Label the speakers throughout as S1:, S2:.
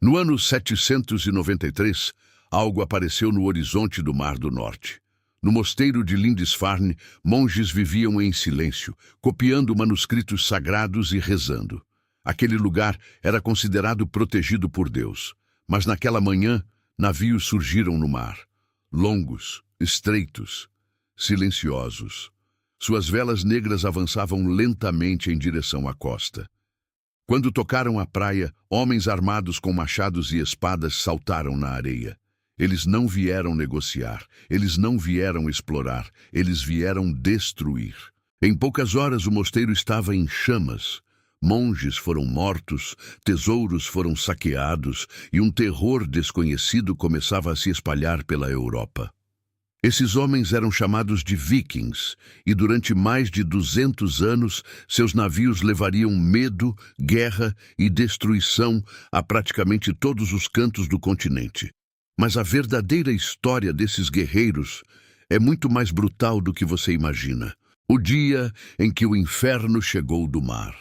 S1: No ano 793, algo apareceu no horizonte do Mar do Norte. No mosteiro de Lindisfarne, monges viviam em silêncio, copiando manuscritos sagrados e rezando. Aquele lugar era considerado protegido por Deus. Mas naquela manhã, navios surgiram no mar. Longos, estreitos, silenciosos. Suas velas negras avançavam lentamente em direção à costa. Quando tocaram a praia, homens armados com machados e espadas saltaram na areia. Eles não vieram negociar, eles não vieram explorar, eles vieram destruir. Em poucas horas o mosteiro estava em chamas. Monges foram mortos, tesouros foram saqueados e um terror desconhecido começava a se espalhar pela Europa. Esses homens eram chamados de vikings, e durante mais de 200 anos seus navios levariam medo, guerra e destruição a praticamente todos os cantos do continente. Mas a verdadeira história desses guerreiros é muito mais brutal do que você imagina. O dia em que o inferno chegou do mar.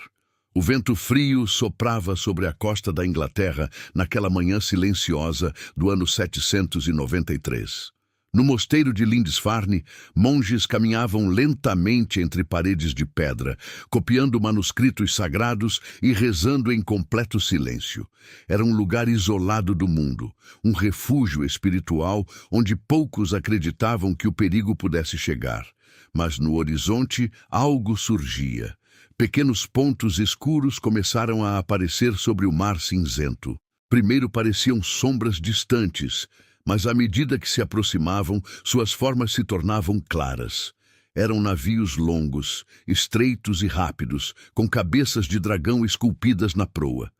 S1: O vento frio soprava sobre a costa da Inglaterra naquela manhã silenciosa do ano 793. No mosteiro de Lindisfarne, monges caminhavam lentamente entre paredes de pedra, copiando manuscritos sagrados e rezando em completo silêncio. Era um lugar isolado do mundo, um refúgio espiritual onde poucos acreditavam que o perigo pudesse chegar. Mas no horizonte algo surgia. Pequenos pontos escuros começaram a aparecer sobre o mar cinzento. Primeiro pareciam sombras distantes, mas à medida que se aproximavam, suas formas se tornavam claras. Eram navios longos, estreitos e rápidos, com cabeças de dragão esculpidas na proa.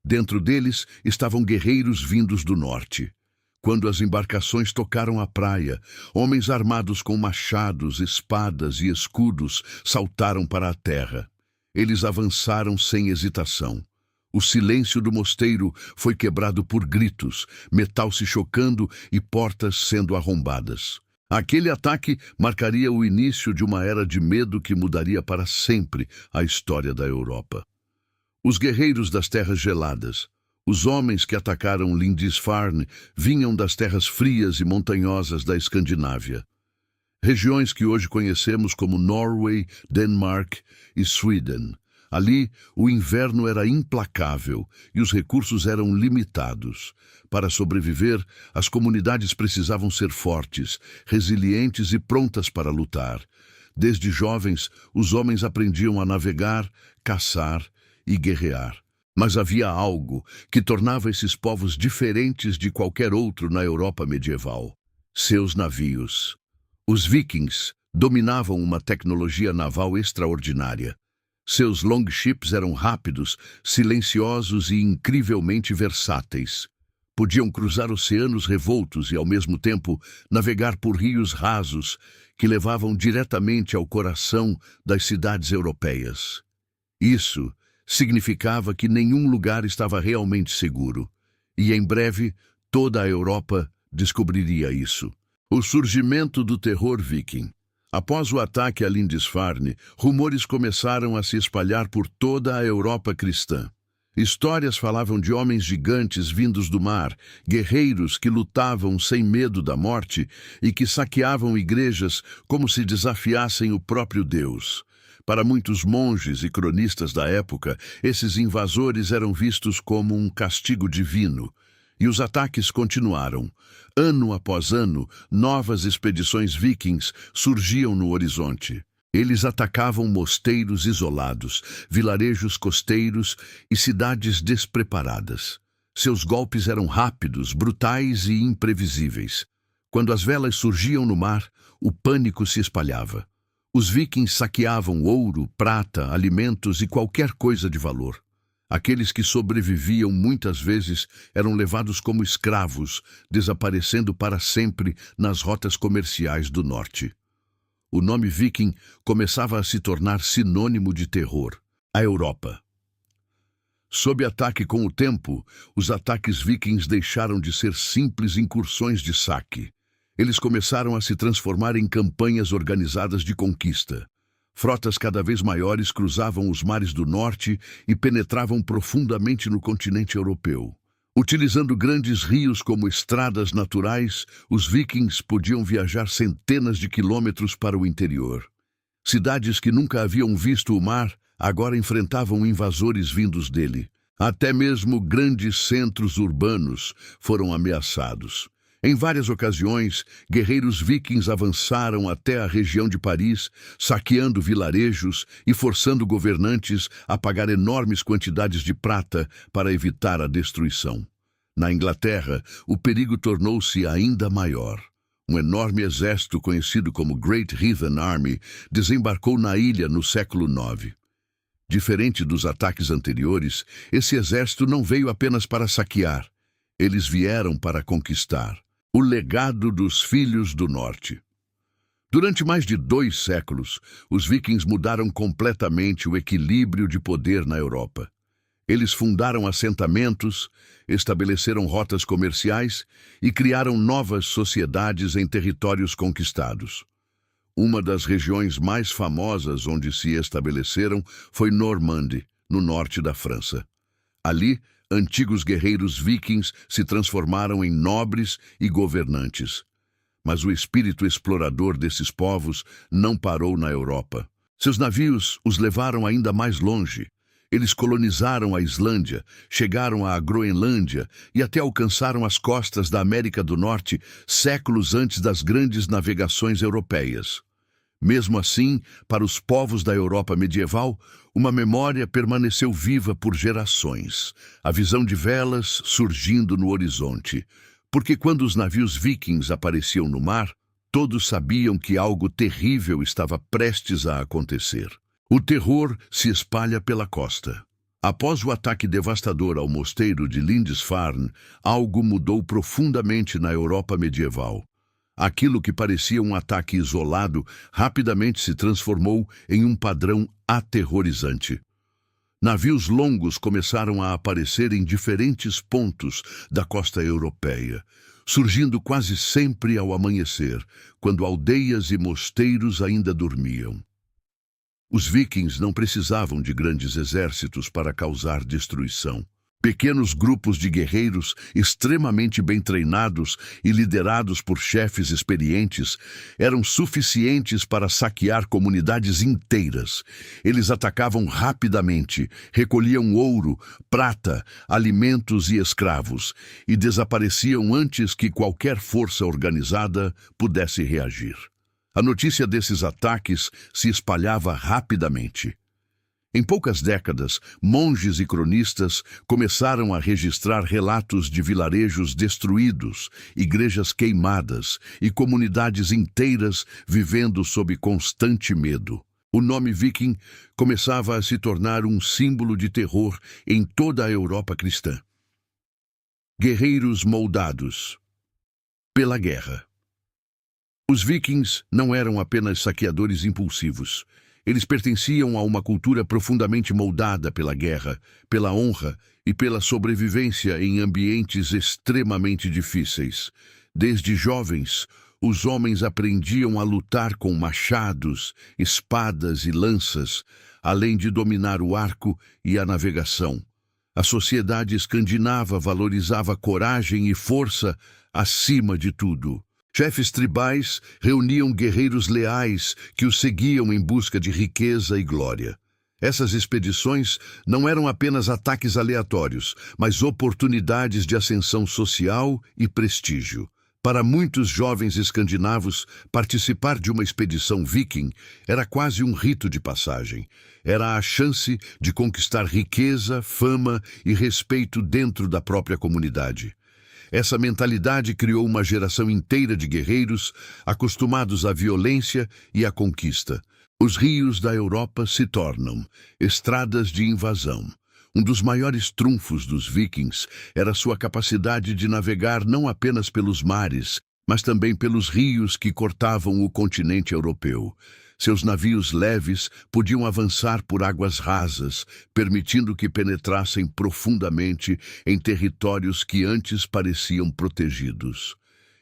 S1: Dentro deles estavam guerreiros vindos do norte. Quando as embarcações tocaram a praia, homens armados com machados, espadas e escudos saltaram para a terra. Eles avançaram sem hesitação. O silêncio do mosteiro foi quebrado por gritos, metal se chocando e portas sendo arrombadas. Aquele ataque marcaria o início de uma era de medo que mudaria para sempre a história da Europa. Os guerreiros das terras geladas, os homens que atacaram Lindisfarne, vinham das terras frias e montanhosas da Escandinávia. Regiões que hoje conhecemos como Norway, Denmark e Sweden. Ali, o inverno era implacável e os recursos eram limitados. Para sobreviver, as comunidades precisavam ser fortes, resilientes e prontas para lutar. Desde jovens, os homens aprendiam a navegar, caçar e guerrear. Mas havia algo que tornava esses povos diferentes de qualquer outro na Europa medieval: seus navios. Os vikings dominavam uma tecnologia naval extraordinária. Seus longships eram rápidos, silenciosos e incrivelmente versáteis. Podiam cruzar oceanos revoltos e, ao mesmo tempo, navegar por rios rasos que levavam diretamente ao coração das cidades europeias. Isso significava que nenhum lugar estava realmente seguro. E, em breve, toda a Europa descobriria isso. O surgimento do terror viking. Após o ataque a Lindisfarne, rumores começaram a se espalhar por toda a Europa cristã. Histórias falavam de homens gigantes vindos do mar, guerreiros que lutavam sem medo da morte e que saqueavam igrejas como se desafiassem o próprio Deus. Para muitos monges e cronistas da época, esses invasores eram vistos como um castigo divino. E os ataques continuaram. Ano após ano, novas expedições vikings surgiam no horizonte. Eles atacavam mosteiros isolados, vilarejos costeiros e cidades despreparadas. Seus golpes eram rápidos, brutais e imprevisíveis. Quando as velas surgiam no mar, o pânico se espalhava. Os vikings saqueavam ouro, prata, alimentos e qualquer coisa de valor. Aqueles que sobreviviam muitas vezes eram levados como escravos, desaparecendo para sempre nas rotas comerciais do norte. O nome viking começava a se tornar sinônimo de terror. A Europa. Sob ataque com o tempo, os ataques vikings deixaram de ser simples incursões de saque. Eles começaram a se transformar em campanhas organizadas de conquista. Frotas cada vez maiores cruzavam os mares do norte e penetravam profundamente no continente europeu. Utilizando grandes rios como estradas naturais, os vikings podiam viajar centenas de quilômetros para o interior. Cidades que nunca haviam visto o mar agora enfrentavam invasores vindos dele. Até mesmo grandes centros urbanos foram ameaçados. Em várias ocasiões, guerreiros vikings avançaram até a região de Paris, saqueando vilarejos e forçando governantes a pagar enormes quantidades de prata para evitar a destruição. Na Inglaterra, o perigo tornou-se ainda maior. Um enorme exército conhecido como Great Heathen Army desembarcou na ilha no século IX. Diferente dos ataques anteriores, esse exército não veio apenas para saquear. Eles vieram para conquistar. O legado dos Filhos do Norte. Durante mais de 2 séculos, os vikings mudaram completamente o equilíbrio de poder na Europa. Eles fundaram assentamentos, estabeleceram rotas comerciais e criaram novas sociedades em territórios conquistados. Uma das regiões mais famosas onde se estabeleceram foi Normandy, no norte da França. Ali, antigos guerreiros vikings se transformaram em nobres e governantes. Mas o espírito explorador desses povos não parou na Europa. Seus navios os levaram ainda mais longe. Eles colonizaram a Islândia, chegaram à Groenlândia e até alcançaram as costas da América do Norte séculos antes das grandes navegações europeias. Mesmo assim, para os povos da Europa medieval, uma memória permaneceu viva por gerações, a visão de velas surgindo no horizonte. Porque quando os navios vikings apareciam no mar, todos sabiam que algo terrível estava prestes a acontecer. O terror se espalha pela costa. Após o ataque devastador ao mosteiro de Lindisfarne, algo mudou profundamente na Europa medieval. Aquilo que parecia um ataque isolado rapidamente se transformou em um padrão aterrorizante. Navios longos começaram a aparecer em diferentes pontos da costa europeia, surgindo quase sempre ao amanhecer, quando aldeias e mosteiros ainda dormiam. Os vikings não precisavam de grandes exércitos para causar destruição. Pequenos grupos de guerreiros extremamente bem treinados e liderados por chefes experientes eram suficientes para saquear comunidades inteiras. Eles atacavam rapidamente, recolhiam ouro, prata, alimentos e escravos e desapareciam antes que qualquer força organizada pudesse reagir. A notícia desses ataques se espalhava rapidamente. Em poucas décadas, monges e cronistas começaram a registrar relatos de vilarejos destruídos, igrejas queimadas e comunidades inteiras vivendo sob constante medo. O nome viking começava a se tornar um símbolo de terror em toda a Europa cristã. Guerreiros moldados pela guerra. Os vikings não eram apenas saqueadores impulsivos. Eles pertenciam a uma cultura profundamente moldada pela guerra, pela honra e pela sobrevivência em ambientes extremamente difíceis. Desde jovens, os homens aprendiam a lutar com machados, espadas e lanças, além de dominar o arco e a navegação. A sociedade escandinava valorizava coragem e força acima de tudo. Chefes tribais reuniam guerreiros leais que os seguiam em busca de riqueza e glória. Essas expedições não eram apenas ataques aleatórios, mas oportunidades de ascensão social e prestígio. Para muitos jovens escandinavos, participar de uma expedição viking era quase um rito de passagem. Era a chance de conquistar riqueza, fama e respeito dentro da própria comunidade. Essa mentalidade criou uma geração inteira de guerreiros acostumados à violência e à conquista. Os rios da Europa se tornam estradas de invasão. Um dos maiores trunfos dos vikings era sua capacidade de navegar não apenas pelos mares, mas também pelos rios que cortavam o continente europeu. Seus navios leves podiam avançar por águas rasas, permitindo que penetrassem profundamente em territórios que antes pareciam protegidos.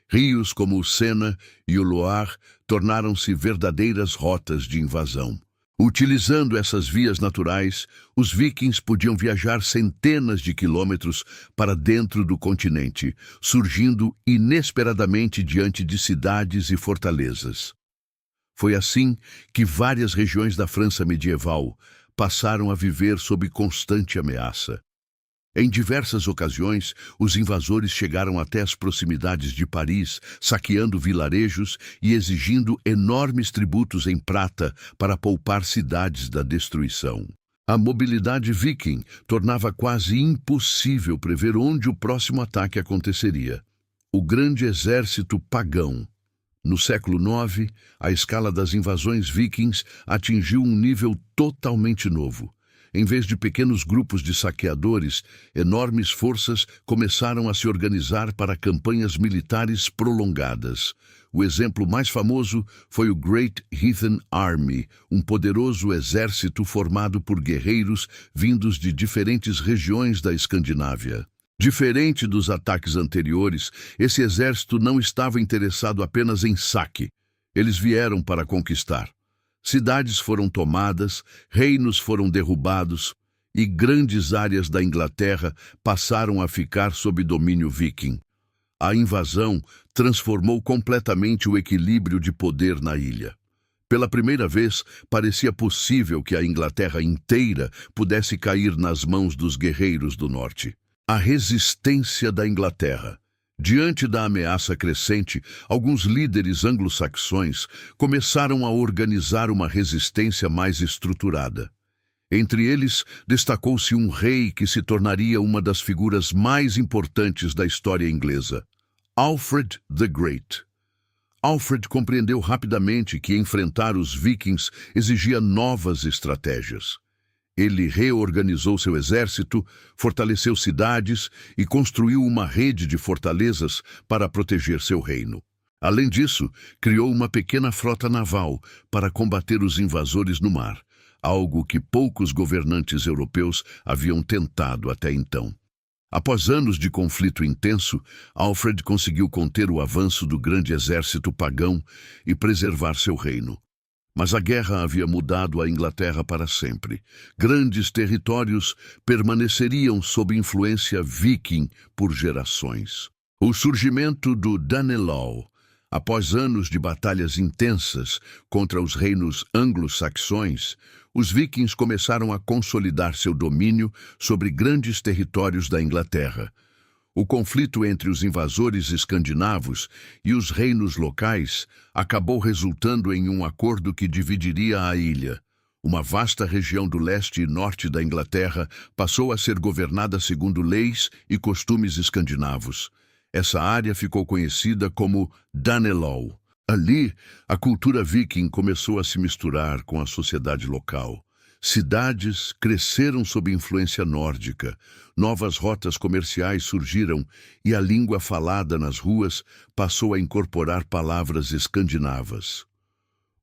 S1: Rios como o Sena e o Loire tornaram-se verdadeiras rotas de invasão. Utilizando essas vias naturais, os vikings podiam viajar centenas de quilômetros para dentro do continente, surgindo inesperadamente diante de cidades e fortalezas. Foi assim que várias regiões da França medieval passaram a viver sob constante ameaça. Em diversas ocasiões, os invasores chegaram até as proximidades de Paris, saqueando vilarejos e exigindo enormes tributos em prata para poupar cidades da destruição. A mobilidade viking tornava quase impossível prever onde o próximo ataque aconteceria. O grande exército pagão. No século IX, a escala das invasões vikings atingiu um nível totalmente novo. Em vez de pequenos grupos de saqueadores, enormes forças começaram a se organizar para campanhas militares prolongadas. O exemplo mais famoso foi o Great Heathen Army, um poderoso exército formado por guerreiros vindos de diferentes regiões da Escandinávia. Diferente dos ataques anteriores, esse exército não estava interessado apenas em saque. Eles vieram para conquistar. Cidades foram tomadas, reinos foram derrubados e grandes áreas da Inglaterra passaram a ficar sob domínio viking. A invasão transformou completamente o equilíbrio de poder na ilha. Pela primeira vez, parecia possível que a Inglaterra inteira pudesse cair nas mãos dos guerreiros do norte. A resistência da Inglaterra. Diante da ameaça crescente, alguns líderes anglo-saxões começaram a organizar uma resistência mais estruturada. Entre eles, destacou-se um rei que se tornaria uma das figuras mais importantes da história inglesa, Alfred the Great. Alfred compreendeu rapidamente que enfrentar os vikings exigia novas estratégias. Ele reorganizou seu exército, fortaleceu cidades e construiu uma rede de fortalezas para proteger seu reino. Além disso, criou uma pequena frota naval para combater os invasores no mar, algo que poucos governantes europeus haviam tentado até então. Após anos de conflito intenso, Alfred conseguiu conter o avanço do grande exército pagão e preservar seu reino. Mas a guerra havia mudado a Inglaterra para sempre. Grandes territórios permaneceriam sob influência viking por gerações. O surgimento do Danelaw, após anos de batalhas intensas contra os reinos anglo-saxões, os vikings começaram a consolidar seu domínio sobre grandes territórios da Inglaterra. O conflito entre os invasores escandinavos e os reinos locais acabou resultando em um acordo que dividiria a ilha. Uma vasta região do leste e norte da Inglaterra passou a ser governada segundo leis e costumes escandinavos. Essa área ficou conhecida como Danelaw. Ali, a cultura viking começou a se misturar com a sociedade local. Cidades cresceram sob influência nórdica, novas rotas comerciais surgiram e a língua falada nas ruas passou a incorporar palavras escandinavas.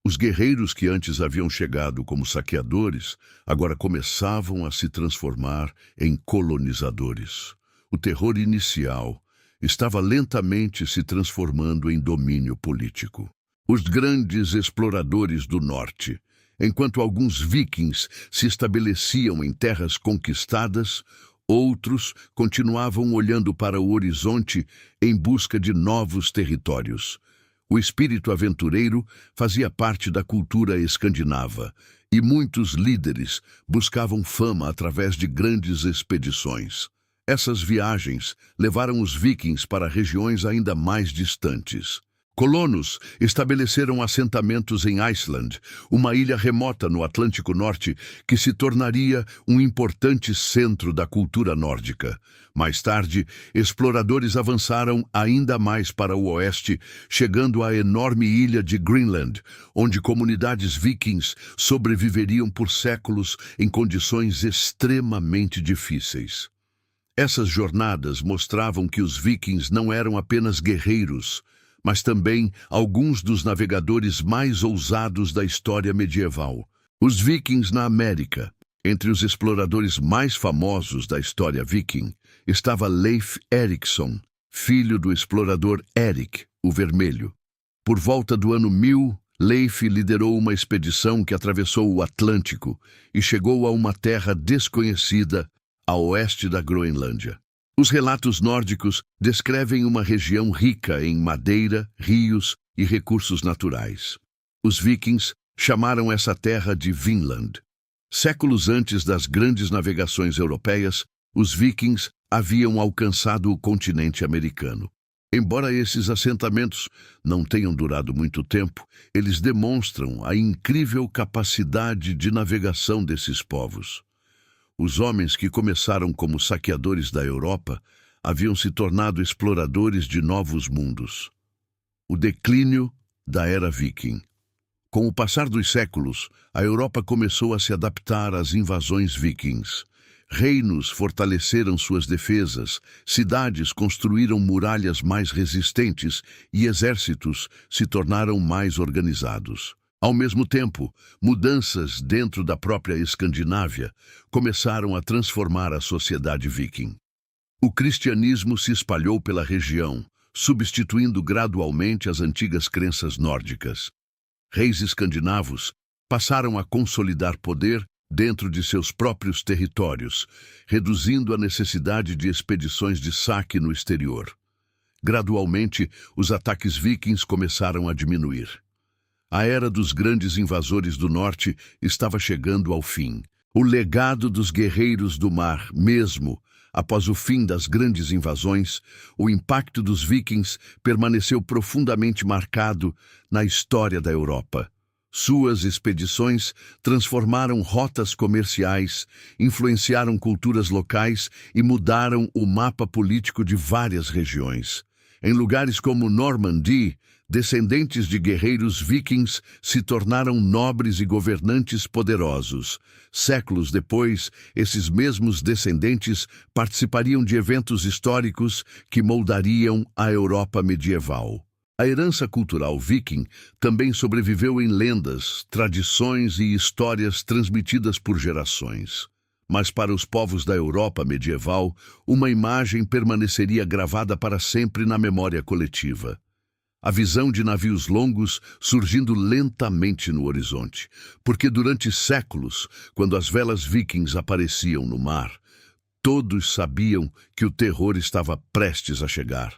S1: Os guerreiros que antes haviam chegado como saqueadores, agora começavam a se transformar em colonizadores. O terror inicial estava lentamente se transformando em domínio político. Os grandes exploradores do norte. Enquanto alguns vikings se estabeleciam em terras conquistadas, outros continuavam olhando para o horizonte em busca de novos territórios. O espírito aventureiro fazia parte da cultura escandinava, e muitos líderes buscavam fama através de grandes expedições. Essas viagens levaram os vikings para regiões ainda mais distantes. Colonos estabeleceram assentamentos em Iceland, uma ilha remota no Atlântico Norte que se tornaria um importante centro da cultura nórdica. Mais tarde, exploradores avançaram ainda mais para o oeste, chegando à enorme ilha de Greenland, onde comunidades vikings sobreviveriam por séculos em condições extremamente difíceis. Essas jornadas mostravam que os vikings não eram apenas guerreiros, mas também alguns dos navegadores mais ousados da história medieval. Os vikings na América. Entre os exploradores mais famosos da história viking, estava Leif Erikson, filho do explorador Erik, o Vermelho. Por volta do ano 1000, Leif liderou uma expedição que atravessou o Atlântico e chegou a uma terra desconhecida a oeste da Groenlândia. Os relatos nórdicos descrevem uma região rica em madeira, rios e recursos naturais. Os vikings chamaram essa terra de Vinland. Séculos antes das grandes navegações europeias, os vikings haviam alcançado o continente americano. Embora esses assentamentos não tenham durado muito tempo, eles demonstram a incrível capacidade de navegação desses povos. Os homens que começaram como saqueadores da Europa haviam se tornado exploradores de novos mundos. O declínio da era viking. Com o passar dos séculos, a Europa começou a se adaptar às invasões vikings. Reinos fortaleceram suas defesas, cidades construíram muralhas mais resistentes e exércitos se tornaram mais organizados. Ao mesmo tempo, mudanças dentro da própria Escandinávia começaram a transformar a sociedade viking. O cristianismo se espalhou pela região, substituindo gradualmente as antigas crenças nórdicas. Reis escandinavos passaram a consolidar poder dentro de seus próprios territórios, reduzindo a necessidade de expedições de saque no exterior. Gradualmente, os ataques vikings começaram a diminuir. A era dos grandes invasores do norte estava chegando ao fim. O legado dos guerreiros do mar, mesmo após o fim das grandes invasões, o impacto dos vikings permaneceu profundamente marcado na história da Europa. Suas expedições transformaram rotas comerciais, influenciaram culturas locais e mudaram o mapa político de várias regiões. Em lugares como Normandia, descendentes de guerreiros vikings se tornaram nobres e governantes poderosos. Séculos depois, esses mesmos descendentes participariam de eventos históricos que moldariam a Europa medieval. A herança cultural viking também sobreviveu em lendas, tradições e histórias transmitidas por gerações. Mas para os povos da Europa medieval, uma imagem permaneceria gravada para sempre na memória coletiva. A visão de navios longos surgindo lentamente no horizonte, porque durante séculos, quando as velas vikings apareciam no mar, todos sabiam que o terror estava prestes a chegar.